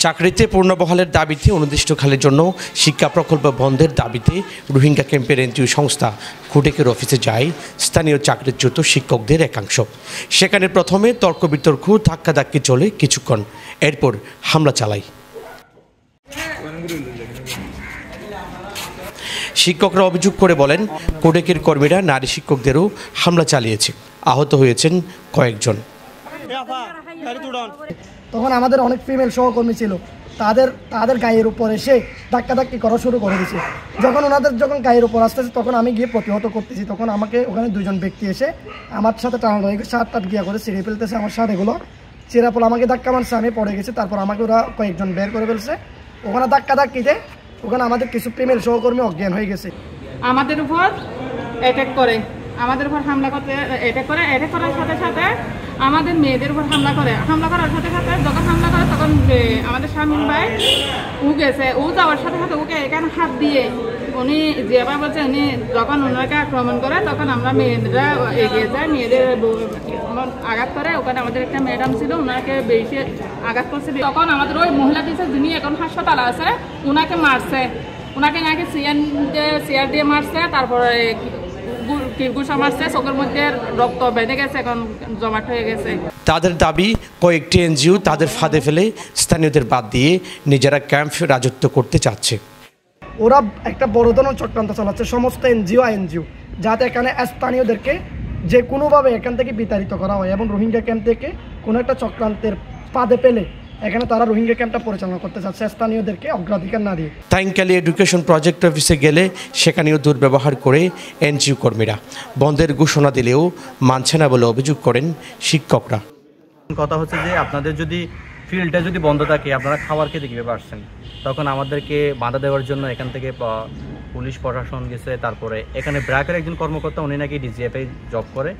চাকরিতে পূর্ণবহালের দাবিতে অনির্দিষ্টকালের জন্য শিক্ষা প্রকল্প বন্ধের দাবিতে রোহিঙ্গা ক্যাম্পের এনজিও সংস্থা কুডেকের অফিসে যায় স্থানীয় চাকরিচ্যুত শিক্ষকদের একাংশ। সেখানে প্রথমে তর্ক বিতর্ক ধাক্কাধাক্কি চলে কিছুক্ষণ, এরপর হামলা চালায়। শিক্ষকরা অভিযোগ করে বলেন, কুডেকের কর্মীরা নারী শিক্ষকদেরও হামলা চালিয়েছে, আহত হয়েছেন কয়েকজন। তখন আমাদের অনেক ফিমেল সহকর্মী ছিল, তাদের গায়ের উপর এসে ধাক্কাধাক্কি করা শুরু করে দিয়েছে। যখন গায়ের উপর আসতেছে তখন আমি গিয়ে প্রতিহত করতেছি। তখন আমাকে ওখানে দুজন ব্যক্তি এসে আমার সাথে টানা শার্ট গিয়া করে ছিঁড়ে ফেলতেছে। আমার শার্ট এগুলো ছিঁড়া পড়ে আমাকে ধাক্কা মারছে, আমি পড়ে গেছি। তারপর আমাকে ওরা কয়েকজন বের করে ফেলছে। ওখানে ধাক্কাধাক্কিতে ওখানে আমাদের কিছু ফিমেল সহকর্মী অজ্ঞান হয়ে গেছে। আমাদের উপর অ্যাটাক করে, আমাদের উপর হামলা করতে অ্যাটাক করার সাথে সাথে আমাদের মেয়েদের উপর হামলা করার সাথে সাথে যখন হামলা করে তখন আমাদের শামীম ভাই গেছে, যাওয়ার সাথে সাথে ওকে এখানে হাত দিয়ে উনি যেভাবে বলছে, উনি যখন ওনাকে আক্রমণ করে তখন আমরা মেয়েরা এগিয়ে যাই, মেয়েদের আঘাত করে। ওখানে আমাদের একটা ম্যাডাম ছিল, ওনাকে বেশি আঘাত করছে। তখন আমাদের ওই মহিলা টিচার যিনি এখন হাসপাতালে আছে ওনাকে মারছে, ওনাকে চেয়ার দিয়ে মারছে, তারপরে কিরঘুষা মারছে, চোখের মধ্যে রক্ত বেঁধে গেছে, এখন জমাট হয়ে গেছে। তাদের দাবি, কয়েকটি এনজিও তাদের ফাঁদে ফেলে স্থানীয়দের বাদ দিয়ে নিজেরা ক্যাম্প রাজত্ব করতে চাচ্ছে। ওরা একটা বড় ধরনের চক্রান্ত চালাচ্ছে, সমস্ত এনজিও যাতে এখানে স্থানীয়দেরকে যে কোনোভাবে এখান থেকে বিতাড়িত করা হয় এবং রোহিঙ্গা ক্যাম্প থেকে কোনো একটা চক্রান্তের ফাঁদে পেলে এখানে তারা রোহিঙ্গা ক্যাম্পটা পরিচালনা করতে চাচ্ছে স্থানীয়দেরকে অগ্রাধিকার না দিয়ে। তাইংকালী এডুকেশন প্রজেক্ট অফিসে গেলে সেখানেও দুর্ব্যবহার করে এনজিও কর্মীরা। বন্ধের ঘোষণা দিলেও মানছে না বলে অভিযোগ করেন শিক্ষকরা। কথা হচ্ছে যে আপনাদের যদি ফিল্ডটা যদি বন্ধ থাকে আপনারা খাবার খেতে কীভাবে পারছেন? তখন আমাদেরকে বাধা দেওয়ার জন্য এখান থেকে পুলিশ প্রশাসন গেছে। তারপরে এখানে ব্র্যাকের একজন কর্মকর্তা, উনি নাকি ডিজিএফআই জব করে,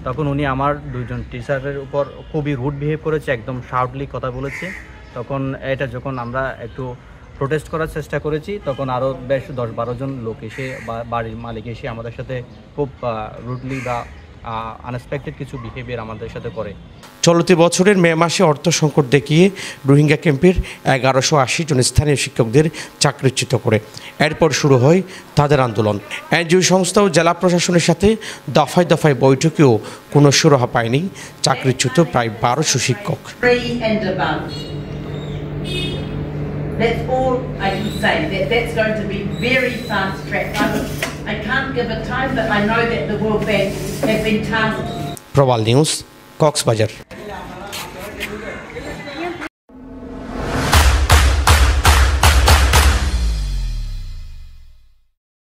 তখন উনি আমার দুইজন টিচারের উপর খুবই রুড বিহেভ করেছে, একদম শাউটলি কথা বলেছে। তখন এটা যখন আমরা একটু প্রোটেস্ট করার চেষ্টা করেছি তখন আরও বেশ 10-12 জন লোক এসে বা বাড়ির মালিক এসে আমাদের সাথে খুব রুডলি বা আনএক্সপেক্টেড কিছু বিহেভিয়ার আমাদের সাথে করে। চলতি বছরের মে মাসে অর্থ সংকট দেখিয়ে রোহিঙ্গা ক্যাম্পের 1180 জন স্থানীয় শিক্ষকদের চাকরিচ্যুত করে। এরপর শুরু হয় তাদের আন্দোলন। এনজিও সংস্থা ও জেলা প্রশাসনের সাথে দফায় দফায় বৈঠকেও কোনো সুরাহা পায়নি চাকরিচ্যুত প্রায় 1200 শিক্ষক। That's all I can say. That's going to be very fast tracked. I can't give a time, but I know that the World Bank have been tasked. Prabal news, Cox's Bazar.